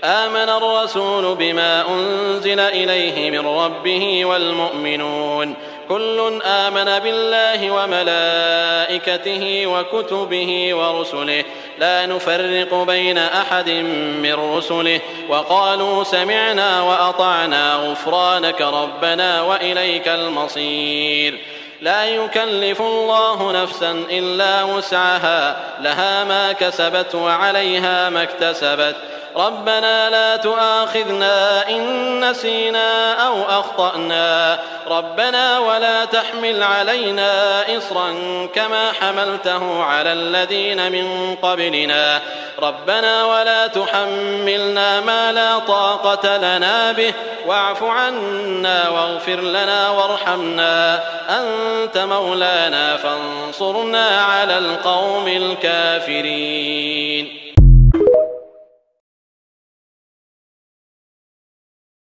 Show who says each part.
Speaker 1: آمن الرسول بما أنزل إليه من ربه والمؤمنون كل آمن بالله وملائكته وكتبه ورسله لا نفرق بين أحد من رسله وقالوا سمعنا وأطعنا غفرانك ربنا وإليك المصير. لا يكلف الله نفسا إلا وسعها لها ما كسبت وعليها ما اكتسبت ربنا لا تؤاخذنا إن نسينا أو أخطأنا ربنا ولا تحمل علينا إصرا كما حملته على الذين من قبلنا ربنا ولا تحملنا ما لا طاقة لنا به واعف عنا واغفر لنا وارحمنا أنت مولانا فانصرنا على القوم الكافرين.